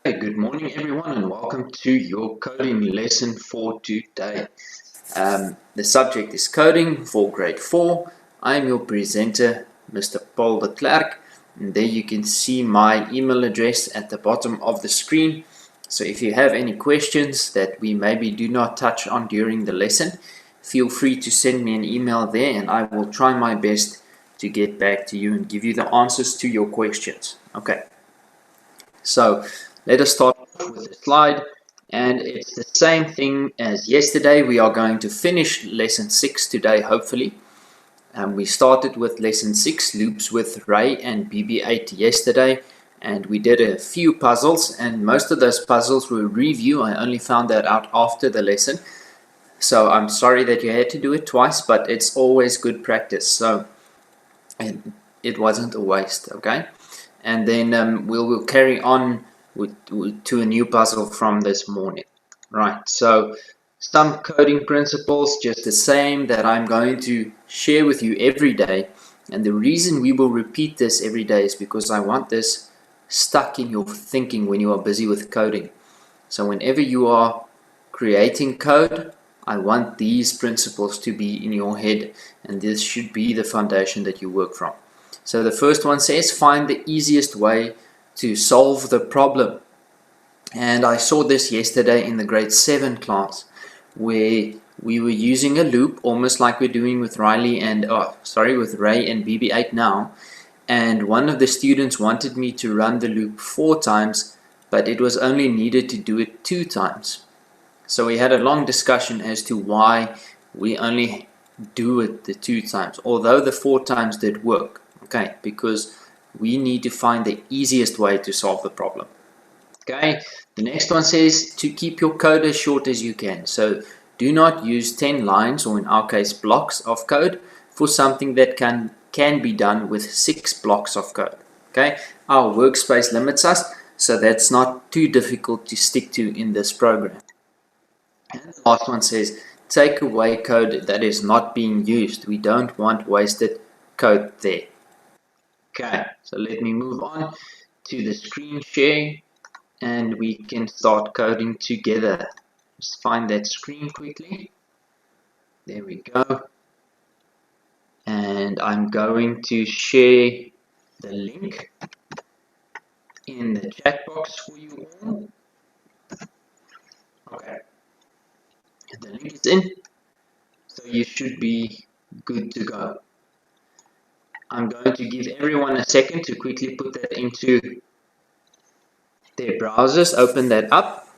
Hey, good morning everyone and welcome to your coding lesson for today. The subject is coding for grade 4. I am your presenter, Mr. Paul de Klerk, and there you can see my email address at the bottom of the screen. So if you have any questions that we maybe do not touch on during the lesson, feel free to send me an email there and I will try my best to get back to you and give you the answers to your questions. Okay. So let us start off with the slide, and it's the same thing as yesterday. We are going to finish lesson 6 today, hopefully. We started with lesson 6, loops with Ray and BB8 yesterday, and we did a few puzzles, and most of those puzzles were review. I only found that out after the lesson, so I'm sorry that you had to do it twice, but it's always good practice, so it wasn't a waste, okay? And then we'll carry on to a new puzzle from this morning. Right, so some coding principles, just the same, that I'm going to share with you every day. And the reason we will repeat this every day is because I want this stuck in your thinking when you are busy with coding. So whenever you are creating code, I want these principles to be in your head, and this should be the foundation that you work from. So the first one says, find the easiest way to solve the problem. And I saw this yesterday in the grade 7 class, where we were using a loop, almost like we're doing with Ray and BB8 now. And one of the students wanted me to run the loop 4 times, but it was only needed to do it 2 times. So we had a long discussion as to why we only do it the 2 times, although the 4 times did work. Okay, because we need to find the easiest way to solve the problem. Okay, the next one says to keep your code as short as you can. So do not use 10 lines, or in our case blocks of code, for something that can be done with 6 blocks of code. Okay, our workspace limits us, so that's not too difficult to stick to in this program. And the last one says take away code that is not being used. We don't want wasted code there. Okay, so let me move on to the screen share and we can start coding together. Just find that screen quickly. There we go. And I'm going to share the link in the chat box for you all. Okay, the link is in, so you should be good to go. I'm going to give everyone a second to quickly put that into their browsers. Open that up.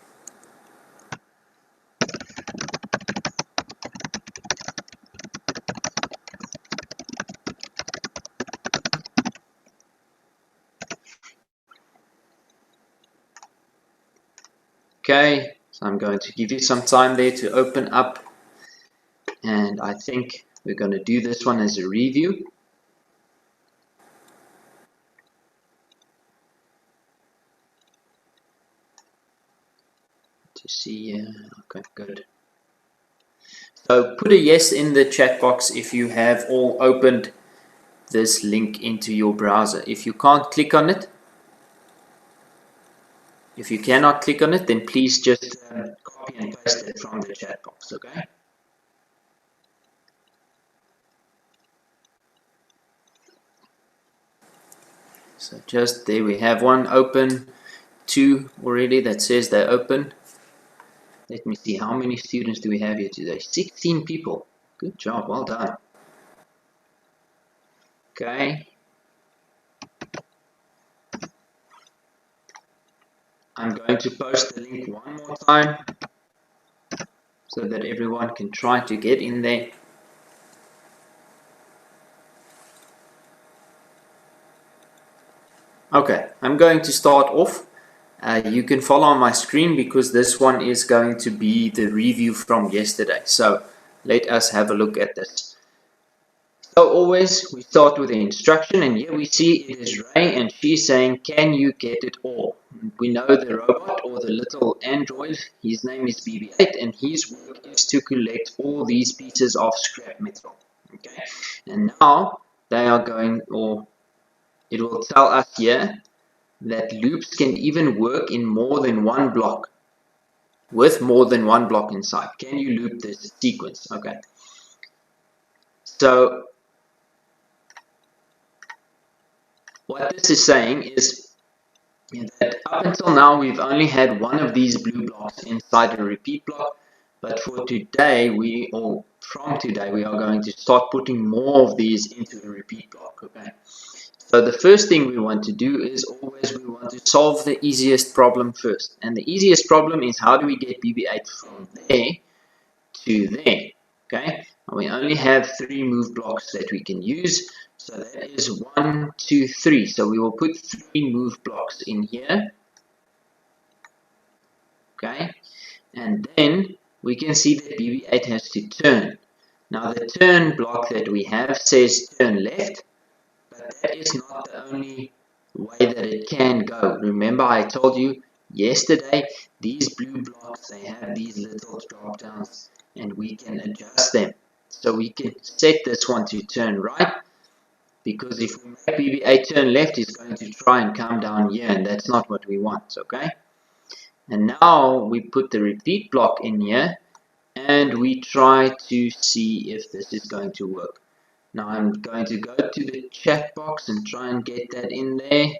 Okay, so I'm going to give you some time there to open up, and I think we're going to do this one as a review. To see, okay, good. So put a yes in the chat box if you have all opened this link into your browser. If you can't click on it, if you cannot click on it, then please just copy and paste it from the chat box, okay? So just there we have one open, 2 already that says they're open. Let me see, how many students do we have here today? 16 people. Good job, well done. Okay. I'm going to post the link one more time so that everyone can try to get in there. Okay, I'm going to start off. You can follow on my screen because this one is going to be the review from yesterday. So let us have a look at this. So always we start with the instruction, and here we see it is Ray and she's saying, can you get it all? We know the robot or the little android, his name is BB8, and his work is to collect all these pieces of scrap metal. Okay, and now they are going, or it will tell us here that loops can even work in more than one block, with more than one block inside. Can you loop this sequence? Okay. So what this is saying is that up until now we've only had one of these blue blocks inside a repeat block, but for today from today we are going to start putting more of these into a repeat block. Okay. So the first thing we want to do is always we want to solve the easiest problem first. And the easiest problem is how do we get BB8 from there to there? Okay, and we only have 3 move blocks that we can use. So that is 1, 2, 3. So we will put 3 move blocks in here. Okay, and then we can see that BB8 has to turn. Now the turn block that we have says turn left. But that is not the only way that it can go. Remember I told you yesterday, these blue blocks, they have these little drop downs and we can adjust them. So we can set this one to turn right, because if we make BB8 turn left, it's going to try and come down here, and that's not what we want, okay? And now we put the repeat block in here and we try to see if this is going to work. Now I'm going to go to the chat box and try and get that in there.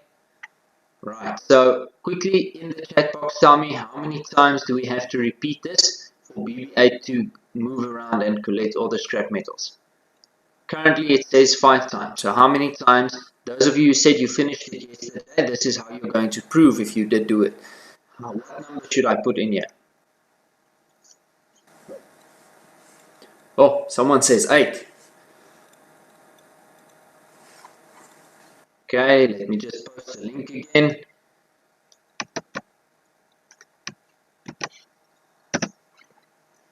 Right, so quickly in the chat box tell me how many times do we have to repeat this for BB8 to move around and collect all the scrap metals. Currently it says 5 times, so how many times? Those of you who said you finished it yesterday, this is how you're going to prove if you did do it. What number should I put in here? Oh, someone says 8. Okay, let me just post the link again.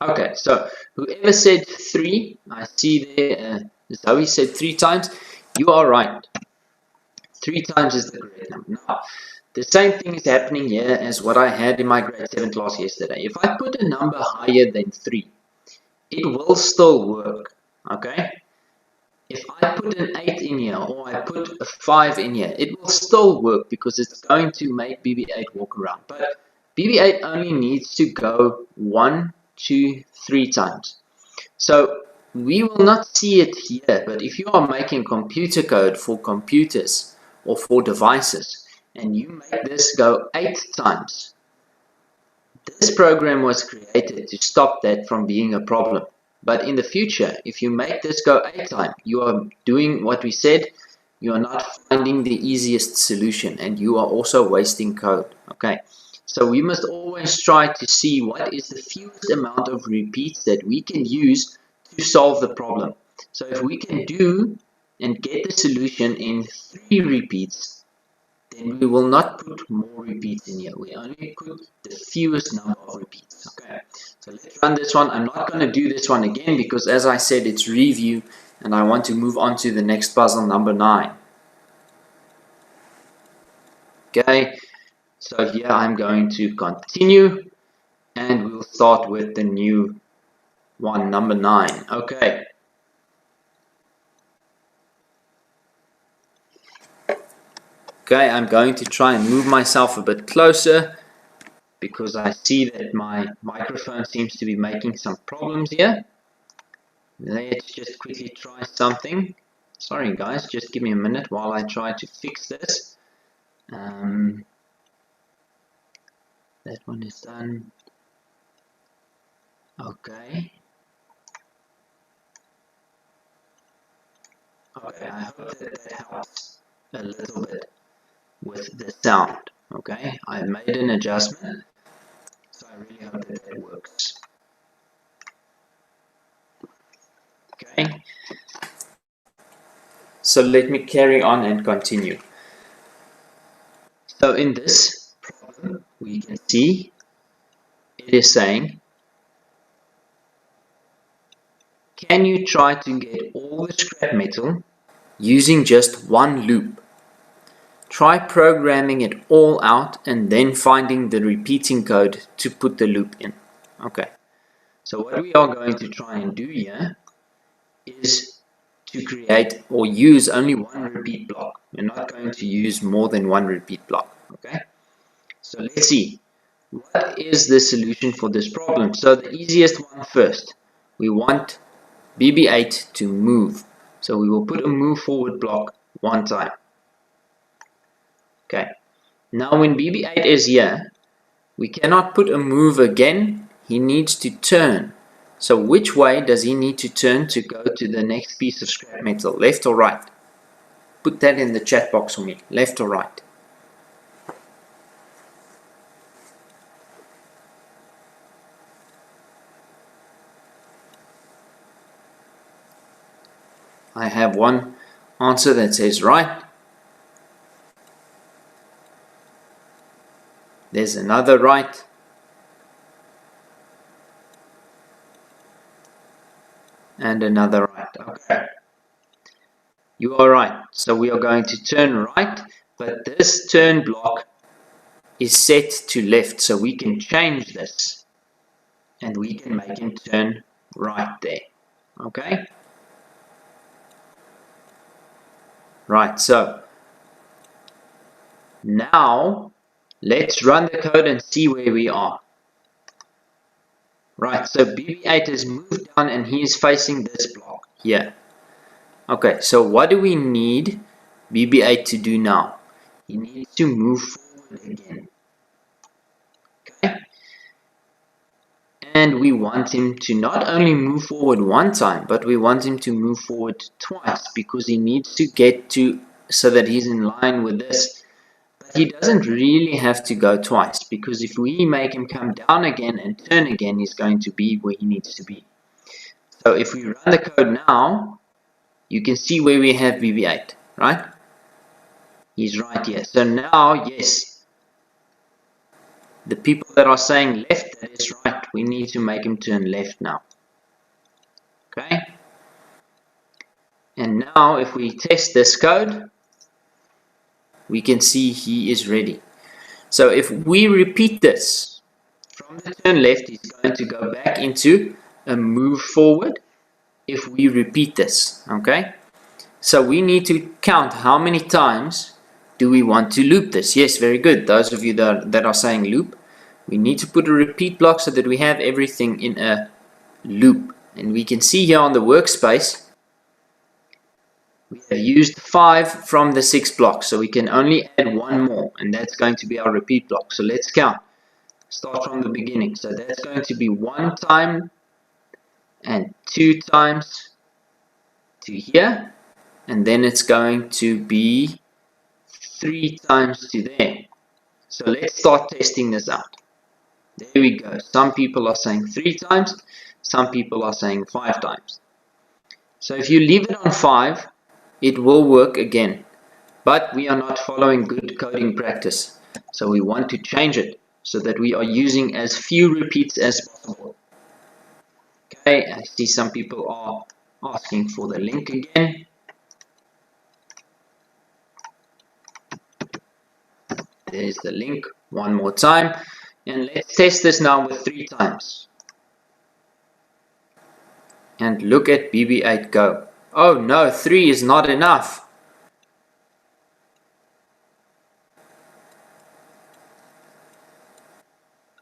Okay, so whoever said 3, I see there, Zoe said 3 times. You are right. 3 times is the correct number. Now, the same thing is happening here as what I had in my grade 7 class yesterday. If I put a number higher than 3, it will still work. Okay? If I put an 8 in here or I put a 5 in here, it will still work because it's going to make BB8 walk around. But BB8 only needs to go 1, 2, 3 times. So we will not see it here, but if you are making computer code for computers or for devices and you make this go 8 times, this program was created to stop that from being a problem. But in the future, if you make this go 8 times, you are doing what we said. You are not finding the easiest solution and you are also wasting code. Okay, so we must always try to see what is the fewest amount of repeats that we can use to solve the problem. So if we can do and get the solution in 3 repeats, then we will not put more repeats in here. We only put the fewest number of repeats. Okay, so let's run this one. I'm not going to do this one again because, as I said, it's review and I want to move on to the next puzzle, number 9. Okay, so here I'm going to continue and we'll start with the new one, number 9. Okay. Okay, I'm going to try and move myself a bit closer because I see that my microphone seems to be making some problems here. Let's just quickly try something. Sorry guys, just give me a minute while I try to fix this. That one is done. Okay. Okay, I hope that helps a little bit with the sound. Okay, I made an adjustment, so I really hope that works. Okay, so let me carry on and continue. So in this problem, we can see it is saying, can you try to get all the scrap metal using just one loop? Try programming it all out and then finding the repeating code to put the loop in. Okay, so what we are going to try and do here is to create or use only one repeat block. We're not going to use more than one repeat block. Okay, so let's see. What is the solution for this problem? So the easiest one first. We want BB8 to move. So we will put a move forward block one time. Okay. Now when BB8 is here, we cannot put a move again. He needs to turn. So which way does he need to turn to go to the next piece of scrap metal? Left or right? Put that in the chat box for me. Left or right? I have one answer that says right. There's another right. And another right. Okay. You are right. So we are going to turn right, but this turn block is set to left. So we can change this and we can make him turn right there. Okay? Right, so now let's run the code and see where we are. Right, so BB8 has moved down and he is facing this block here. Okay, so what do we need BB8 to do now? He needs to move forward again. Okay? And we want him to not only move forward one time, but we want him to move forward twice because he needs to get to so that he's in line with this. But he doesn't really have to go twice because if we make him come down again and turn again, he's going to be where he needs to be. So if we run the code now, you can see where we have BB8, right? He's right here. So now, yes, the people that are saying left, that is right. We need to make him turn left now. Okay? And now if we test this code, we can see he is ready. So if we repeat this, from the turn left, he's going to go back into a move forward if we repeat this, okay? So we need to count how many times do we want to loop this. Yes, very good. Those of you that are saying loop, we need to put a repeat block so that we have everything in a loop. And we can see here on the workspace, we have used 5 from the 6 blocks, so we can only add one more, and that's going to be our repeat block. So let's count. Start from the beginning. So that's going to be 1 time and 2 times to here, and then it's going to be 3 times to there. So let's start testing this out. There we go. Some people are saying 3 times, some people are saying 5 times. So if you leave it on 5, it will work again. But we are not following good coding practice. So we want to change it so that we are using as few repeats as possible. Okay, I see some people are asking for the link again. There's the link one more time. And let's test this now with 3 times. And look at BB8 go. Oh no, 3 is not enough.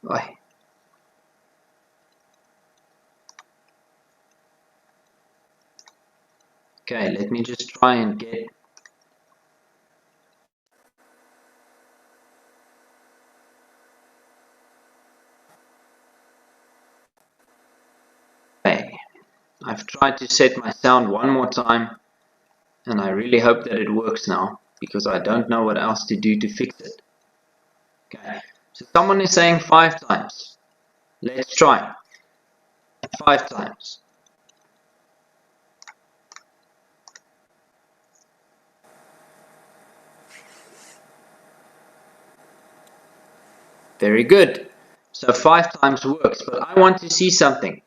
Oi. Okay, let me just try and get I've tried to set my sound one more time, and I really hope that it works now, because I don't know what else to do to fix it. Okay, so someone is saying 5 times. Let's try. 5 times. Very good. So 5 times works, but I want to see something.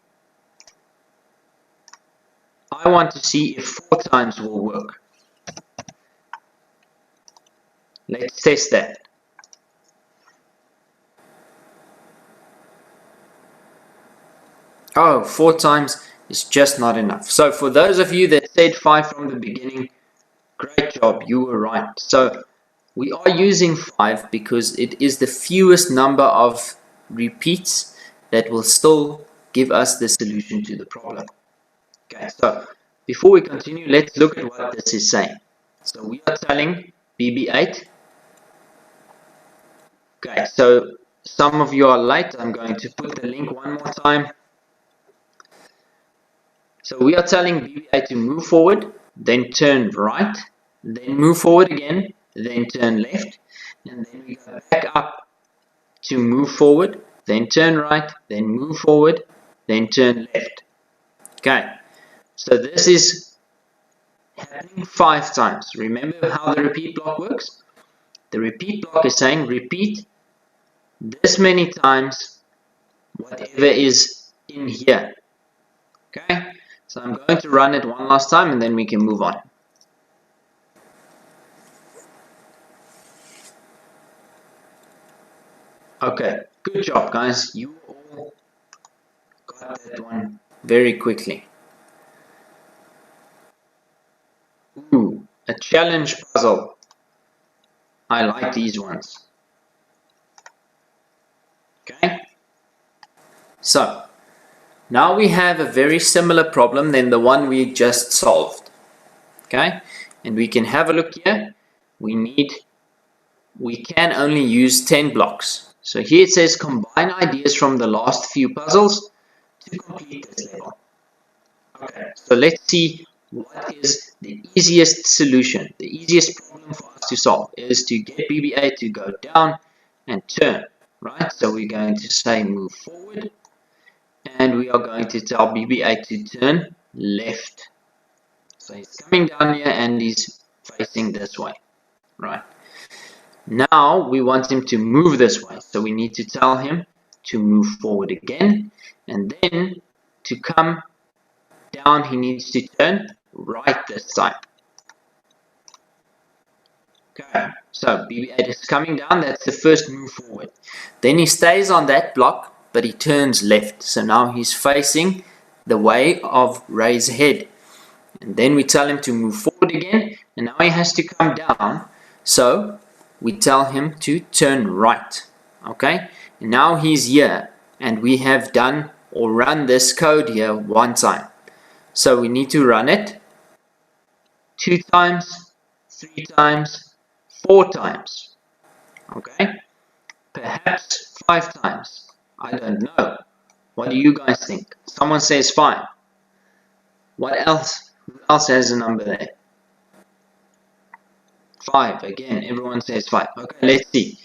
I want to see if 4 times will work. Let's test that. Oh, 4 times is just not enough. So for those of you that said 5 from the beginning, great job, you were right. So we are using 5 because it is the fewest number of repeats that will still give us the solution to the problem. Okay, so before we continue, let's look at what this is saying. So we are telling BB8. Okay, so some of you are late. I'm going to put the link one more time. So we are telling BB8 to move forward, then turn right, then move forward again, then turn left, and then we go back up to move forward, then turn right, then move forward, then turn left. Okay, so this is happening 5 times. Remember how the repeat block works? The repeat block is saying repeat this many times whatever is in here. Okay, so I'm going to run it one last time and then we can move on. Okay, good job guys, you all got that one very quickly. Ooh, a challenge puzzle. I like these ones. Okay, so now we have a very similar problem than the one we just solved. Okay, and we can have a look here. We can only use 10 blocks. So here it says combine ideas from the last few puzzles to complete this level. Okay, so let's see what is the easiest solution. The easiest problem for us to solve is to get BB8 to go down and turn, right? So we're going to say move forward, and we are going to tell BB8 to turn left. So he's coming down here and he's facing this way, right? Now we want him to move this way, so we need to tell him to move forward again, and then to come down he needs to turn right this time. Okay, so BB8 is coming down, that's the first move forward. Then he stays on that block, but he turns left, so now he's facing the way of Ray's head. And then we tell him to move forward again, and now he has to come down, so we tell him to turn right. Okay, and now he's here, and we have done or run this code here one time. So we need to run it 2 times, 3 times, 4 times. Okay, perhaps 5 times. I don't know. What do you guys think? Someone says 5. What else? Who else has a number there? 5. Again, everyone says 5. Okay, let's see.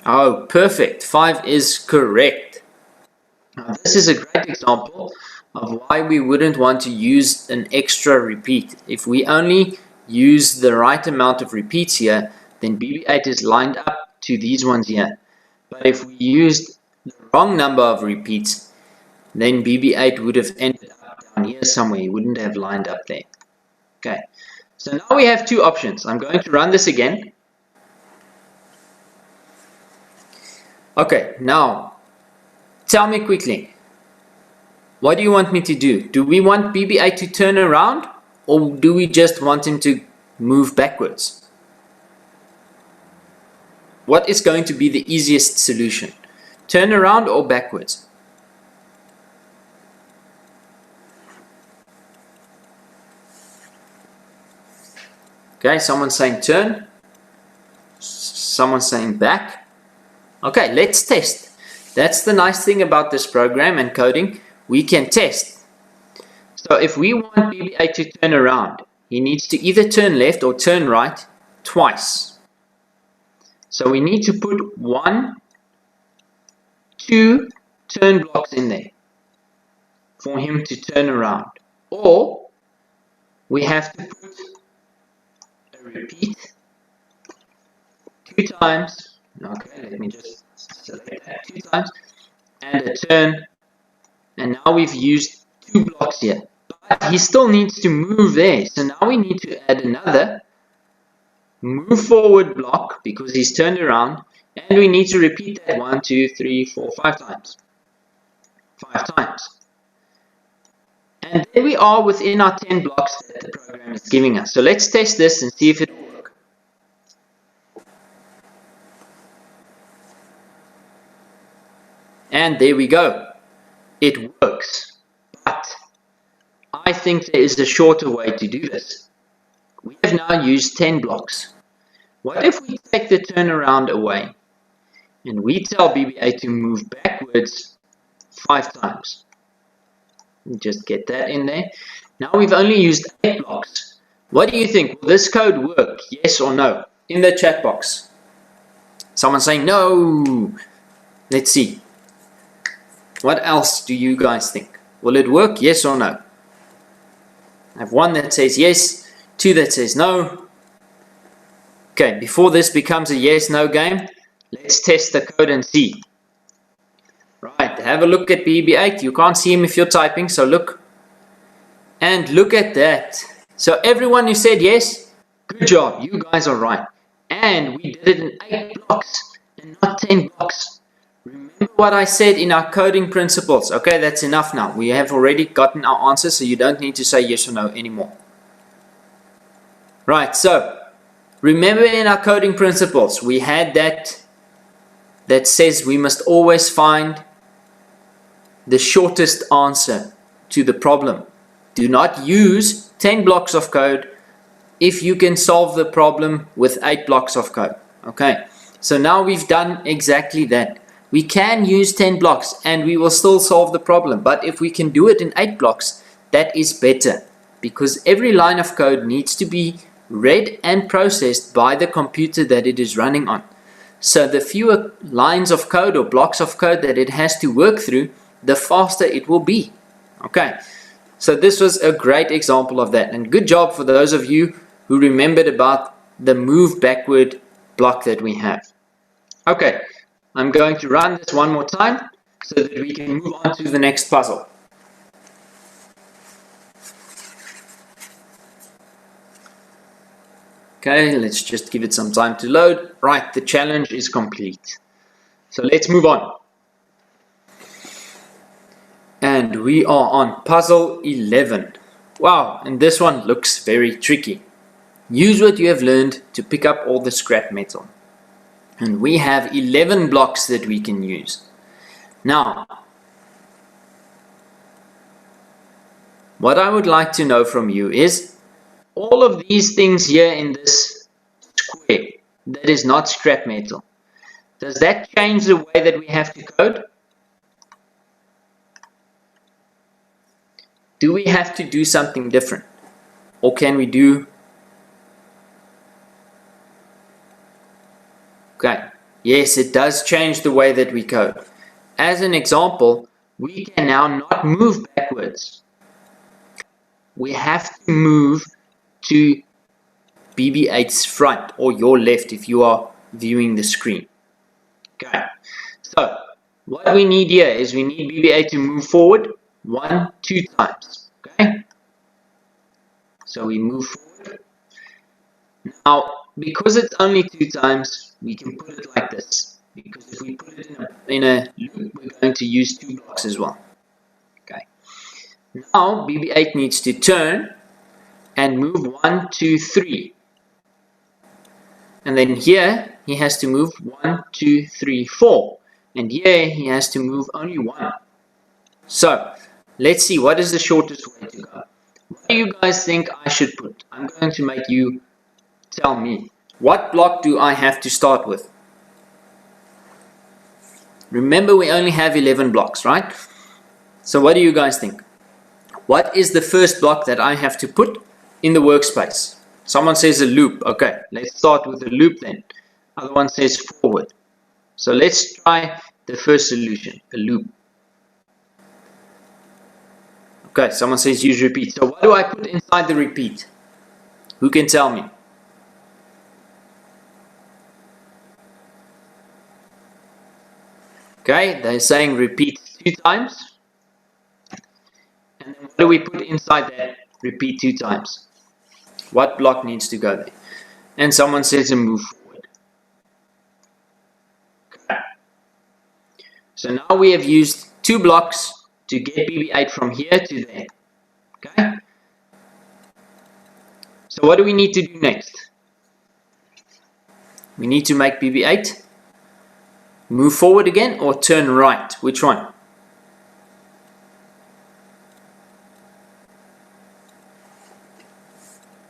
Oh, perfect. 5 is correct. Now, this is a great example of why we wouldn't want to use an extra repeat. If we only use the right amount of repeats here, then BB8 is lined up to these ones here. But if we used the wrong number of repeats, then BB8 would have ended up down here somewhere. He wouldn't have lined up there. Okay, so now we have 2 options. I'm going to run this again. Okay, now tell me quickly, what do you want me to do? Do we want BB8 to turn around, or do we just want him to move backwards? What is going to be the easiest solution? Turn around or backwards? Okay, someone's saying turn. Someone's saying back. Okay, let's test. That's the nice thing about this program and coding. We can test. So if we want BB8 to turn around, he needs to either turn left or turn right twice. So we need to put 1, 2 turn blocks in there for him to turn around. Or we have to put a repeat 2 times. Okay, let me just select that 2 times, and a turn, and now we've used 2 blocks here, but he still needs to move there. So now we need to add another move forward block because he's turned around, And we need to repeat that 1, 2, 3, 4, 5 times. 5 times. And then we are within our 10 blocks that the program is giving us. So let's test this and see if it will work. And there we go. It works. But I think there is a shorter way to do this. We have now used 10 blocks. What if we take the turnaround away and we tell BB8 to move backwards 5 times? Just get that in there. Now we've only used 8 blocks. What do you think? Will this code work? Yes or no? In the chat box. Someone saying no. Let's see. What else do you guys think? Will it work? Yes or no? I have 1 that says yes, 2 that says no. Okay, before this becomes a yes-no game, let's test the code and see. Right, have a look at BB8. You can't see him if you're typing, so look. And look at that. So everyone who said yes, good job. You guys are right. And we did it in 8 blocks and not 10 blocks. Remember what I said in our coding principles. Okay, that's enough now. We have already gotten our answer, so you don't need to say yes or no anymore. Right, so remember in our coding principles, we had that says we must always find the shortest answer to the problem. Do not use 10 blocks of code if you can solve the problem with 8 blocks of code. Okay, so now we've done exactly that. We can use 10 blocks and we will still solve the problem. But if we can do it in 8 blocks, that is better. Because every line of code needs to be read and processed by the computer that it is running on. So the fewer lines of code or blocks of code that it has to work through, the faster it will be. Okay, so this was a great example of that. And good job for those of you who remembered about the move backward block that we have. Okay, I'm going to run this one more time so that we can move on to the next puzzle. Okay, let's just give it some time to load. Right, the challenge is complete. So let's move on. And we are on puzzle 11. Wow, and this one looks very tricky. Use what you have learned to pick up all the scrap metal. And we have 11 blocks that we can use. Now, what I would like to know from you is, all of these things here in this square that is not scrap metal, does that change the way that we have to code? Do we have to do something different? Or can we do... Okay, yes, it does change the way that we code. As an example, we can now not move backwards. We have to move to BB8's front, or your left if you are viewing the screen. Okay, so what we need here is we need BB8 to move forward 1, 2 times. Okay, so we move forward. Now, because it's only 2 times, we can put it like this. Because if we put it in a loop, we're going to use 2 blocks as well. Okay. Now, BB8 needs to turn and move 1, 2, 3. And then here, he has to move 1, 2, 3, 4. And here, he has to move only 1. So, let's see, what is the shortest way to go? What do you guys think I should put? I'm going to make you tell me. What block do I have to start with? Remember, we only have 11 blocks, right? So what do you guys think? What is the first block that I have to put in the workspace? Someone says a loop. Okay, let's start with a loop then. Other one says forward. So let's try the first solution, a loop. Okay, someone says use repeat. So what do I put inside the repeat? Who can tell me? Okay, they're saying repeat 2 times. And then what do we put inside that repeat 2 times? What block needs to go there? And someone says a move forward. So now we have used 2 blocks to get BB8 from here to there. Okay? So what do we need to do next? We need to make BB8 move forward again or turn right. Which one?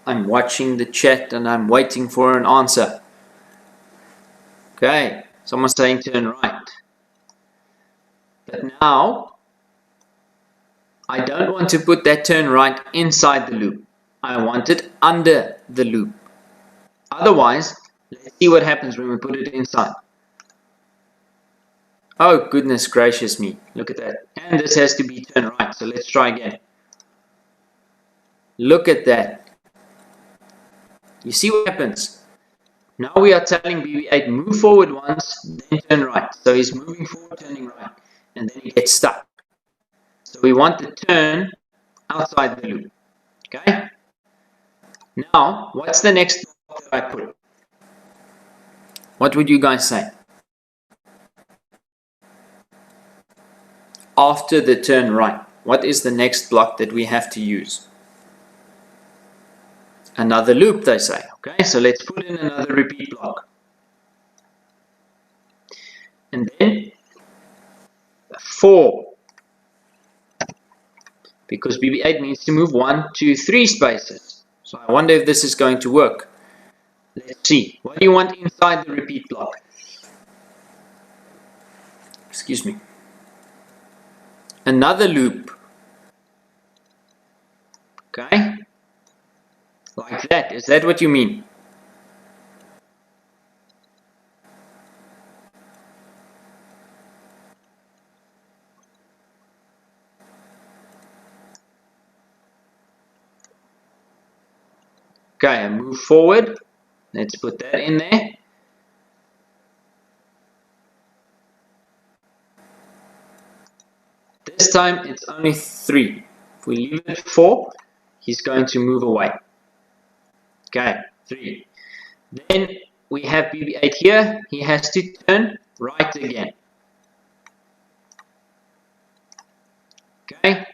I'm watching the chat and I'm waiting for an answer. Okay, someone's saying turn right. But now, I don't want to put that turn right inside the loop. I want it under the loop. Otherwise, let's see what happens when we put it inside. Oh, goodness gracious me. Look at that. And this has to be turn right. So let's try again. Look at that. You see what happens? Now we are telling BB8 move forward once, then turn right. So he's moving forward, turning right. And then he gets stuck. So we want the turn outside the loop. Okay? Now, what's the next block that I put? What would you guys say? After the turn right, what is the next block that we have to use? Another loop, they say. Okay, so let's put in another repeat block. And then 4. Because BB8 needs to move 1, 2, 3 spaces. So I wonder if this is going to work. Let's see. What do you want inside the repeat block? Excuse me. Another loop. Okay? Like that. Is that what you mean? Okay, and move forward. Let's put that in there. This time it's only 3. If we leave it 4, he's going to move away. Okay, 3. Then we have BB8 here. He has to turn right again. Okay,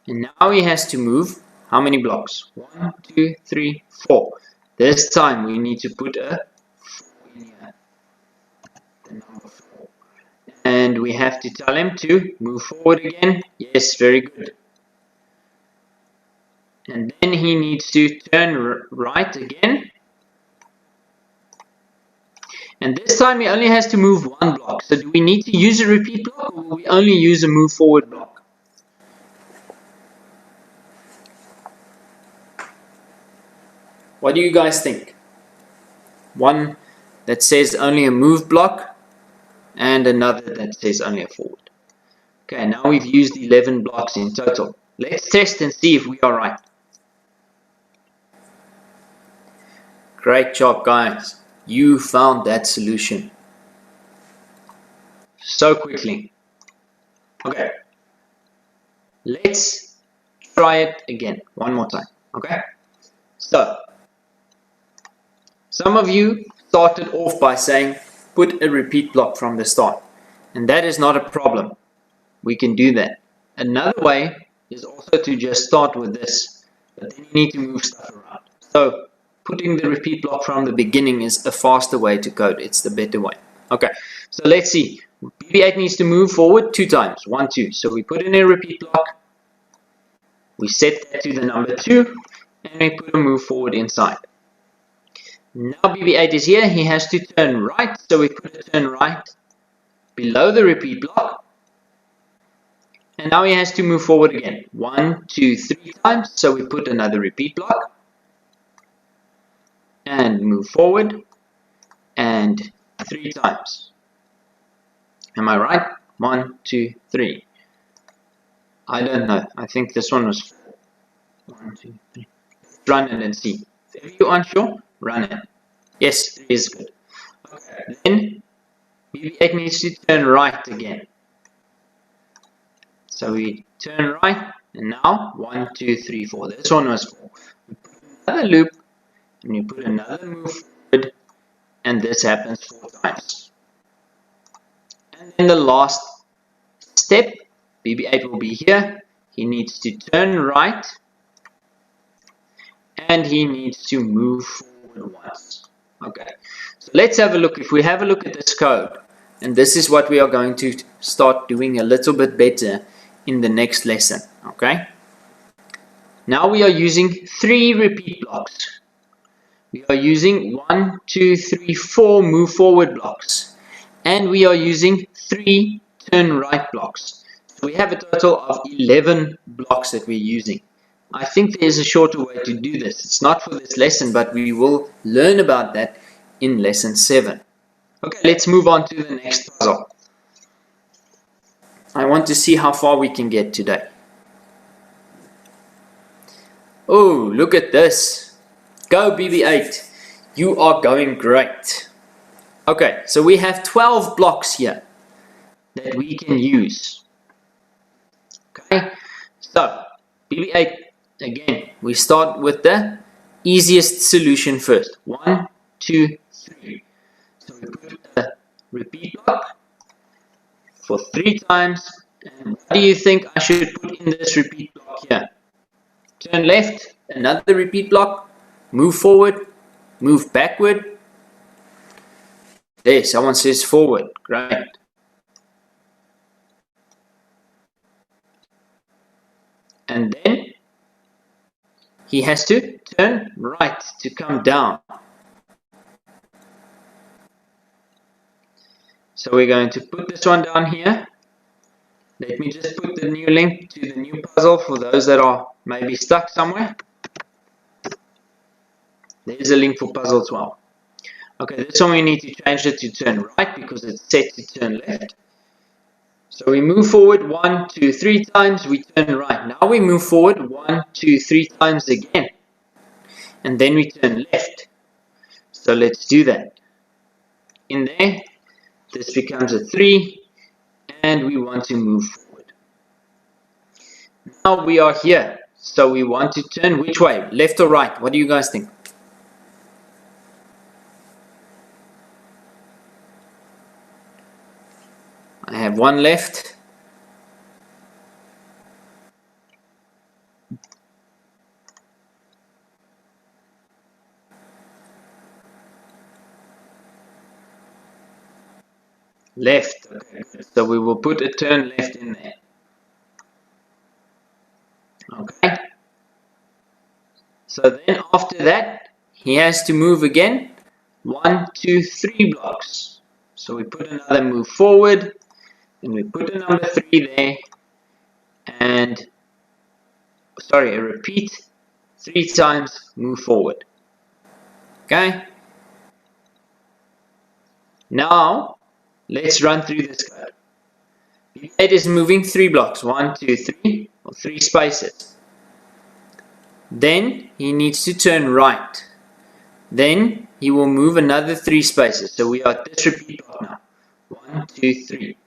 and now he has to move how many blocks? 1, 2, 3, 4. This time we need to put a 4 in here. The number 4. And we have to tell him to move forward again. Yes, very good. And then he needs to turn right again. And this time he only has to move 1 block. So do we need to use a repeat block or will we only use a move forward block? What do you guys think? One that says only a move block and another that says only a forward. Okay, now we've used 11 blocks in total. Let's test and see if we are right. Great job, guys. You found that solution so quickly. Okay, let's try it again one more time. Okay, so some of you started off by saying put a repeat block from the start, and that is not a problem. We can do that. Another way is also to just start with this, but then you need to move stuff around. So putting the repeat block from the beginning is a faster way to code. It's the better way. Okay, so let's see. BB8 needs to move forward 2 times. 1, 2. So we put in a repeat block. We set that to the number 2, and we put a move forward inside. Now BB8 is here. He has to turn right, so we put a turn right below the repeat block. And now he has to move forward again. 1, 2, 3 times, so we put another repeat block. And move forward. And 3 times. Am I right? 1, 2, 3. I don't know. I think this one was 4. 1, 2, 3. Run it and see. If you aren't sure, run it. Yes, 3 is good. Okay. Then BB8 needs to turn right again. So we turn right, and now 1, 2, 3, 4. This one was 4. We put another loop, and you put another move forward, and this happens 4 times. And then the last step, BB8 will be here. He needs to turn right and he needs to move forward once. Okay, so let's have a look. If we have a look at this code, and this is what we are going to start doing a little bit better in the next lesson. Okay, now we are using 3 repeat blocks. We are using 1, 2, 3, 4 move forward blocks, and we are using 3 turn right blocks. So we have a total of 11 blocks that we're using. I think there's a shorter way to do this. It's not for this lesson, but we will learn about that in lesson 7. Okay, let's move on to the next puzzle. I want to see how far we can get today. Oh, look at this. Go BB8. You are going great. Okay, so we have 12 blocks here that we can use. Okay, so BB8, again, we start with the easiest solution first. 1, 2, 3. So we put a repeat block for 3 times. And what do you think I should put in this repeat block here? Turn left, another repeat block, move forward, move backward. There, someone says forward. Great. And then he has to turn right to come down. So we're going to put this one down here. Let me just put the new link to the new puzzle for those that are maybe stuck somewhere. There's a link for puzzle 12. Okay, this one we need to change it to turn right because it's set to turn left. So we move forward 1, 2, 3 times, we turn right. Now we move forward 1, 2, 3 times again. And then we turn left. So let's do that. In there, this becomes a 3, and we want to move forward. Now we are here. So we want to turn which way? Left or right? What do you guys think? I have one left. Left. Okay. So we will put a turn left in there. Okay. So then after that, he has to move again. 1, 2, 3 blocks. So we put another move forward. And we put a number 3 there. And, sorry, a repeat. 3 times, move forward. Okay. Now, let's run through this code. It is moving 3 blocks. 1, 2, 3, or 3 spaces. Then he needs to turn right. Then he will move another 3 spaces. So we are at this repeat block now. 1, 2, 3.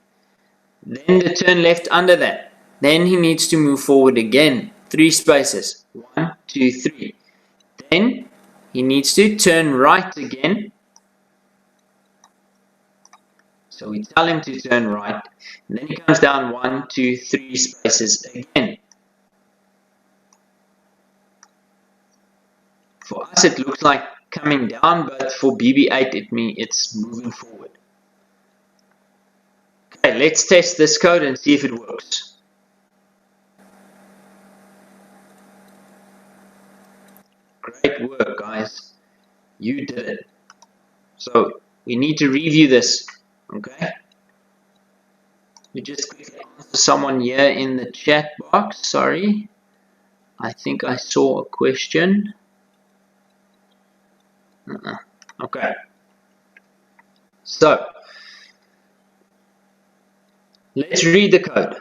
Then the turn left under that. Then he needs to move forward again. 3 spaces. 1, 2, 3. Then he needs to turn right again. So we tell him to turn right. And then he comes down 1, 2, 3 spaces again. For us it looks like coming down, but for BB8 it's moving forward. Okay, let's test this code and see if it works. Great work, guys. You did it. So we need to review this. Okay. We just quickly answer someone here in the chat box. Sorry. I think I saw a question. Okay. So let's read the code.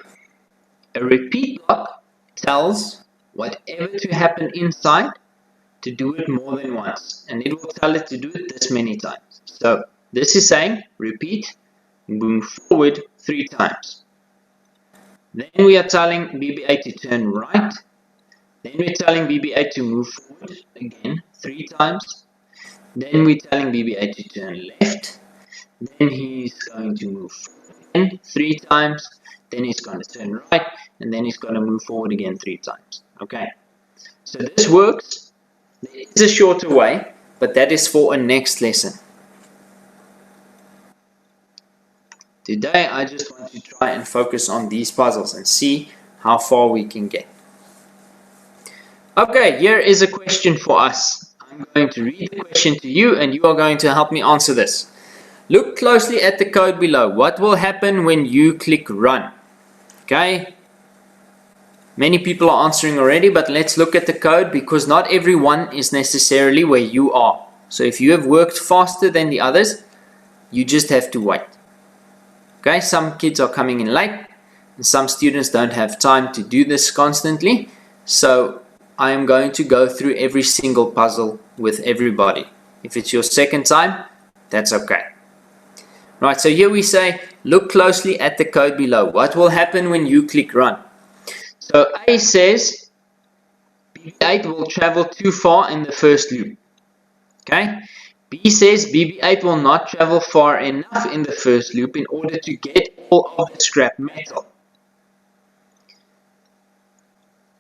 A repeat block tells whatever to happen inside to do it more than once, and it will tell it to do it this many times. So this is saying repeat, move forward 3 times. Then we are telling BB8 to turn right. Then we're telling BB8 to move forward again 3 times. Then we're telling BB8 to turn left. Then he's going to move forward again 3 times, then he's going to turn right, and then he's going to move forward again 3 times. Okay, so this works. There is a shorter way, but that is for a next lesson. Today I just want to try and focus on these puzzles and see how far we can get. Okay, here is a question for us. I'm going to read the question to you and you are going to help me answer this. Look closely at the code below. What will happen when you click run? Okay, many people are answering already, but let's look at the code because not everyone is necessarily where you are. So if you have worked faster than the others, you just have to wait. Okay, some kids are coming in late and some students don't have time to do this constantly. So I am going to go through every single puzzle with everybody. If it's your second time, that's okay. Right, so here we say, look closely at the code below. What will happen when you click run? So A says BB8 will travel too far in the first loop. Okay. B says BB8 will not travel far enough in the first loop in order to get all of the scrap metal.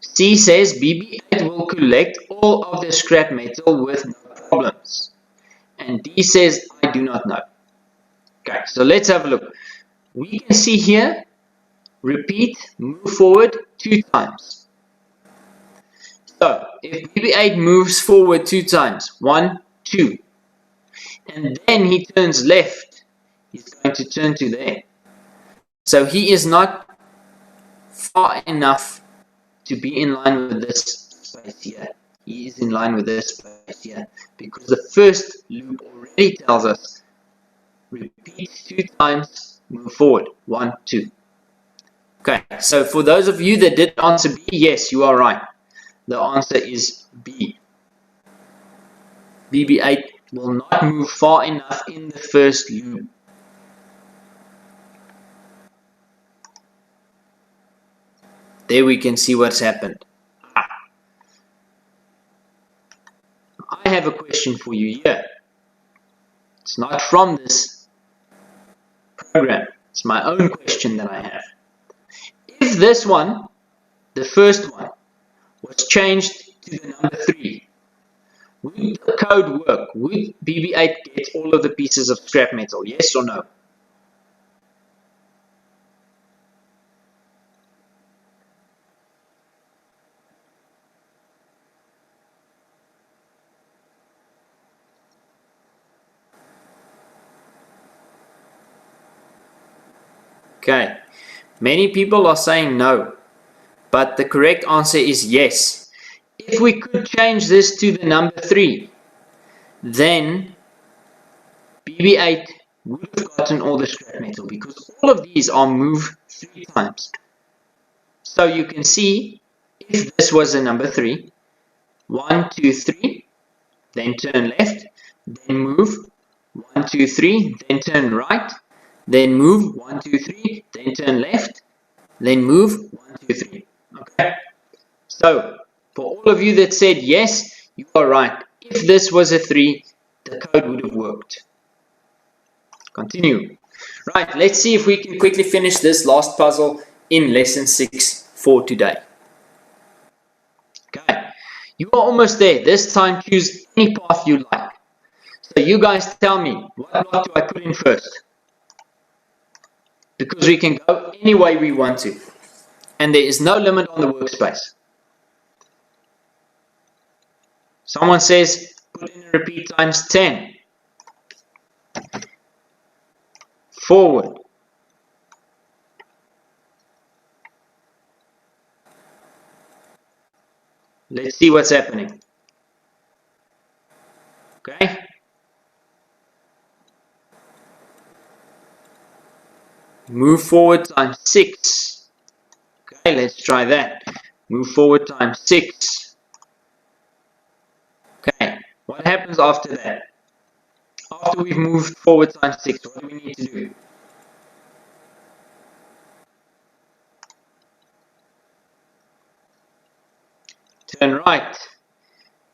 C says BB8 will collect all of the scrap metal with no problems. And D says I do not know. Okay, so let's have a look. We can see here, repeat, move forward 2 times. So if BB8 moves forward 2 times, 1, 2, and then he turns left, he's going to turn to there. So he is not far enough to be in line with this space here. He is in line with this space here because the first loop already tells us repeat 2 times, move forward, 1, 2. Okay, so for those of you that did answer B, yes, you are right. The answer is B. BB8 will not move far enough in the first loop. There we can see what's happened. I have a question for you here. It's not from this program. It's my own question that I have. If this one, the first one, was changed to the number 3, would the code work? Would BB8 get all of the pieces of scrap metal? Yes or no? Okay, many people are saying no, but the correct answer is yes. If we could change this to the number 3, then BB8 would have gotten all the scrap metal because all of these are moved 3 times. So you can see, if this was a number 3, 1, 2, 3, then turn left, then move, 1, 2, 3, then turn right, then move, 1, 2, 3, then turn left, then move, 1, 2, 3. Okay, so for all of you that said yes, you are right. If this was a 3, the code would have worked. Continue. Right, let's see if we can quickly finish this last puzzle in lesson 6 for today. Okay, you are almost there. This time choose any path you like. So you guys tell me, what block do I put in first? Because we can go any way we want to. And there is no limit on the workspace. Someone says, put in a repeat times 10. Forward. Let's see what's happening. Okay. Move forward times 6. Okay, let's try that. Move forward times 6. Okay, what happens after that? After we've moved forward times 6, what do we need to do? Turn right.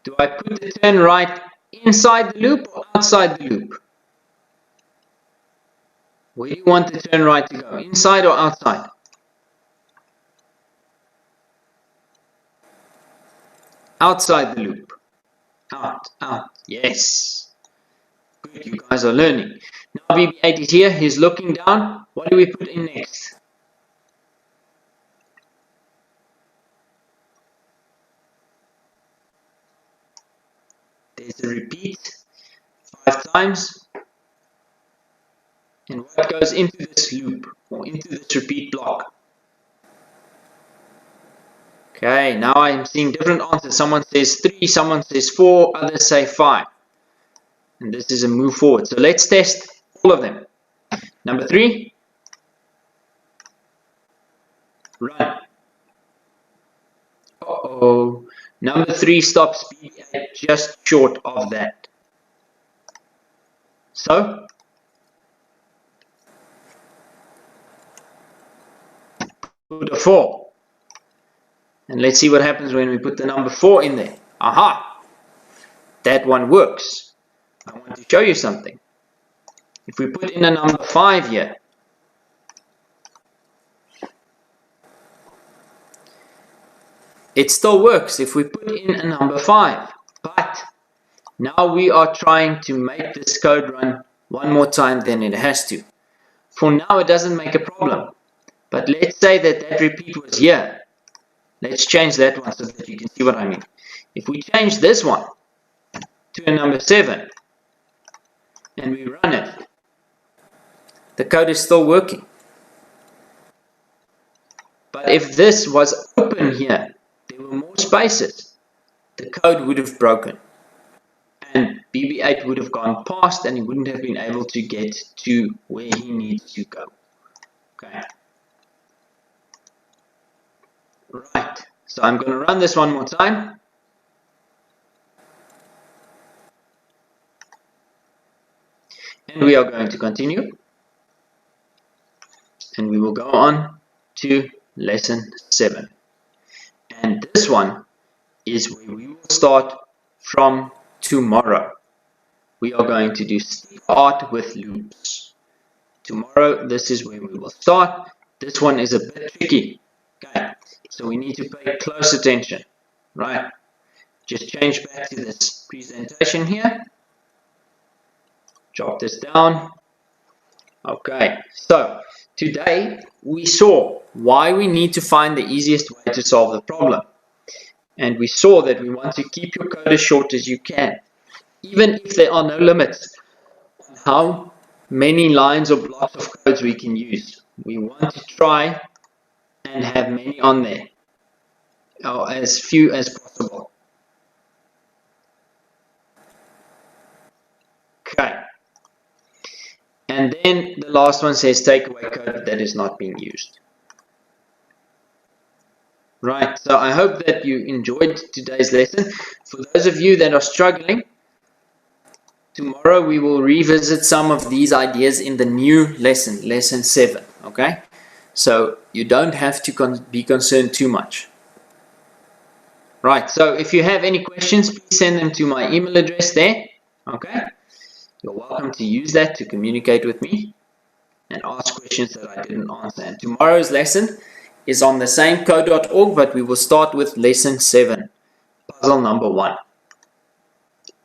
Do I put the turn right inside the loop or outside the loop? Where do you want the turn right to go? Inside or outside? Outside the loop. Out. Yes. Good, you guys are learning. Now BB8 is here, he's looking down. What do we put in next? There's a repeat 5 times. And what goes into this loop, or into this repeat block? Okay, now I'm seeing different answers. Someone says 3, someone says 4, others say 5. And this is a move forward. So let's test all of them. Number 3, run. Uh-oh. Number 3 stops BB8 just short of that. So, put a 4. And let's see what happens when we put the number 4 in there. Aha! That one works. I want to show you something. If we put in a number 5 here, it still works if we put in a number 5. But now we are trying to make this code run one more time than it has to. For now it doesn't make a problem. But let's say that repeat was here. Let's change that one so that you can see what I mean. If we change this one to a number 7 and we run it, the code is still working. But if this was open here, there were more spaces, the code would have broken. And BB8 would have gone past and he wouldn't have been able to get to where he needs to go. Okay. Right, so I'm going to run this one more time. And we are going to continue. And we will go on to lesson 7. And this one is where we will start from tomorrow. We are going to do start with loops. Tomorrow, this is where we will start. This one is a bit tricky. Okay. So we need to pay close attention, right? Just change back to this presentation here. Jot this down. Okay, so today we saw why we need to find the easiest way to solve the problem. And we saw that we want to keep your code as short as you can, even if there are no limits on how many lines or blocks of codes we can use. We want to try and have many on there, or as few as possible. Okay. And then the last one says take away code that is not being used. Right, so I hope that you enjoyed today's lesson. For those of you that are struggling, tomorrow we will revisit some of these ideas in the new lesson, lesson 7. Okay? So you don't have to be concerned too much. Right, so if you have any questions, please send them to my email address there. Okay? You're welcome to use that to communicate with me and ask questions that I didn't answer. And tomorrow's lesson is on the same code.org, but we will start with lesson 7, puzzle number 1.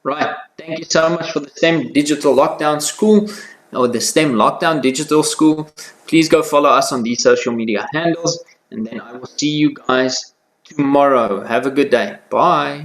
Right, thank you so much for the STEM Digital Lockdown School, or the STEM Lockdown Digital School. Please go follow us on these social media handles, and then I will see you guys tomorrow. Have a good day. Bye.